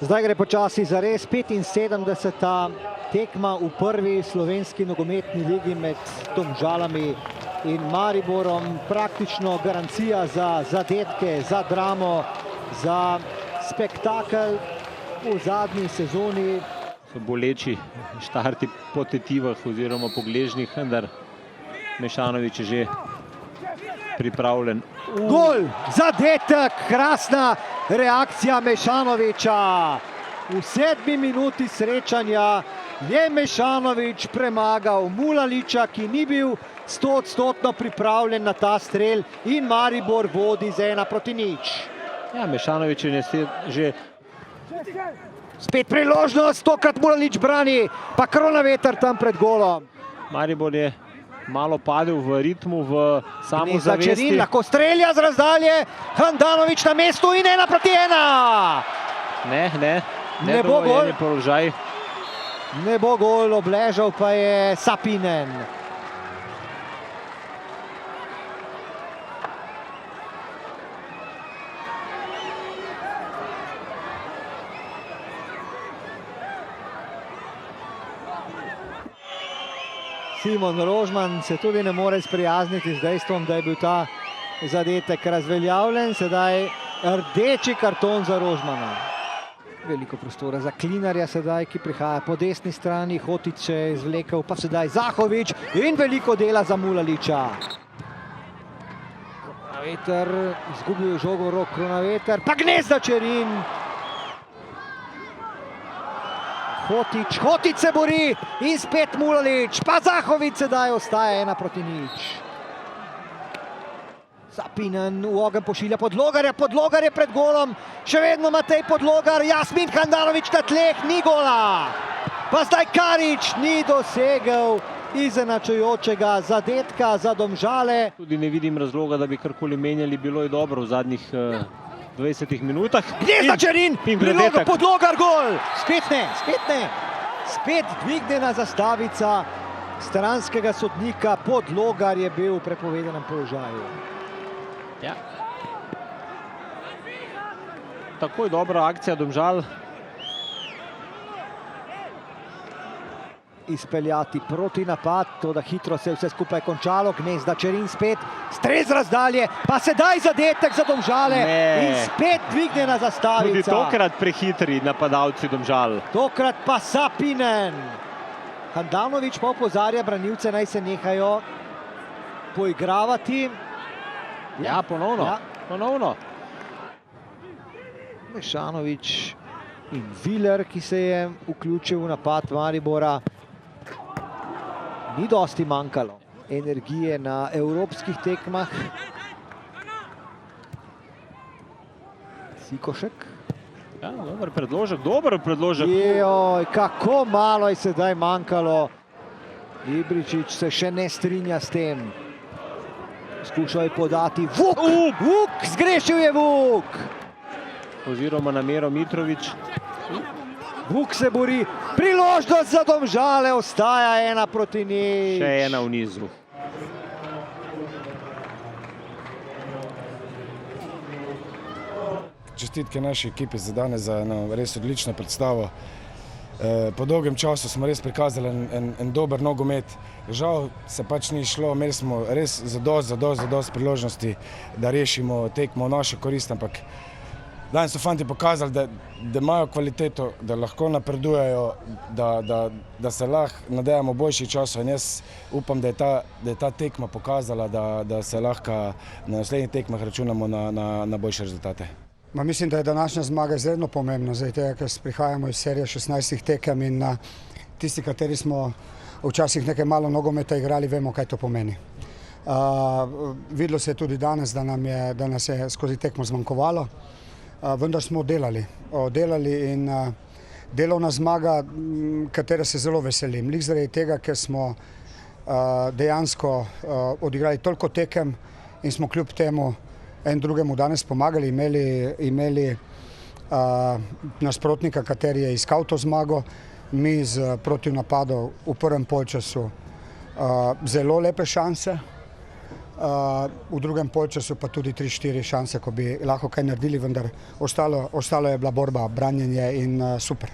Zdaj gre počasi za res 75. tekma v prvi slovenski nogometni ligi med Domžalami in Mariborom. Praktično garancija za zadetke, za dramo, za spektakel v zadnji sezoni. So boleči štarti po tetivah oziroma po gležnjih, vendar Mešanović je že pripravljen. Gol, zadetek, krasna reakcija Mešanovića. V 7. minuti srečanja je Mešanović premagal Mulaliča, ki ni bil 100% pripravljen na ta strel, in Maribor vodi z 1-0. Ja, Mešanović je že... Spet priložnost, tokrat Mulalič brani, pa Kronaveter tam pred golom. Maribor je malo padel v ritmu, v samozavesti. Čerin lahko strelja z razdalje, Handanović na mestu in 1-1. Ne bo gol. Položaj. Ne bo gol, obležal pa je Sapinen. Simon Rožman se tudi ne more sprijazniti z dejstvom, da je bil ta zadetek razveljavljen. Sedaj rdeči karton za Rožmana. Veliko prostora za Klinarja sedaj, ki prihaja po desni strani. Hotić je izvlekel, pa sedaj Zahović in veliko dela za Mulaliča. Kronaveter, izgubil je žogo v rok Kronaveter, pa gnezda Čerin. Hotić se bori in spet Mulalič, pa Zahović sedaj ostaja 1-0. Sapinen v ogenj pošilja Podlogarja, Podlogar je pred golom, še vedno Matej Podlogar, Jasmin Handanović na tleh, ni gola. Pa zdaj Karič ni dosegel izenačujočega zadetka za Domžale. Tudi ne vidim razloga, da bi karkoli menjali, bilo je dobro v zadnjih 20 minutah. Gnezda Čerin, priloga Podlogar, gol! Spet ne. Spet dvignjena zastavica stranskega sodnika, Podlogar je bil v prepovedanem položaju. Ja. Takoj dobra akcija Domžal. Izpeljati proti napad, to da hitro se je vse skupaj končalo. Gnezda Čerin spet, strel z razdalje, pa sedaj zadetek za Domžale. In spet dvignjena zastavica. Tudi tokrat prehitri napadalci Domžal. Tokrat pa Sapinen. Handanović pa opozarja branilce, naj se nehajo poigravati. Ja, ponovno. Mešanović in Viler, ki se je vključil v napad Maribora. Ni dosti manjkalo energije na evropskih tekmah. Sikošek. Ja, dober predložek. Joj, kako malo je sedaj manjkalo. Ibričić se še ne strinja s tem. Skušal je podati Vuk, zgrešil je Vuk. Oziroma namero Mitrović. Vuk se bori, priložnost za Domžale, ostaja 1-0. Še ena v nizu. Čestitke naši ekipi za danes, za eno res odlično predstavo. Po dolgem času smo res prikazali en dober nogomet. Žal se pač ni šlo, imeli smo res zadost priložnosti, da rešimo tekmo v našo korist, ampak danes so fanti pokazali, da imajo kvaliteto, da lahko napredujejo, da se lahko nadejamo boljših časov, in jaz upam, da je ta tekma pokazala, da se lahko na naslednjih tekmah računamo na boljše rezultate. Mislim, da je današnja zmaga izredno pomembna, ker prihajamo iz serije 16 tekem in tisti, kateri smo včasih nekaj malo nogometa igrali, vemo, kaj to pomeni. Videlo se je tudi danes, da nas je skozi tekmo zmanjkovalo, vendar smo delali in delovna zmaga, katere se zelo veselim. Lik zaradi tega, ker smo dejansko odigrali toliko tekem in smo kljub temu en drugemu danes pomagali, imeli nasprotnika, kateri je iskal to zmago, mi z protivnapadov v prvem polčasu zelo lepe šanse. v drugem polčasu pa tudi 3-4 šanse, ko bi lahko kaj naredili, vendar ostalo je bila borba, branjenje in super.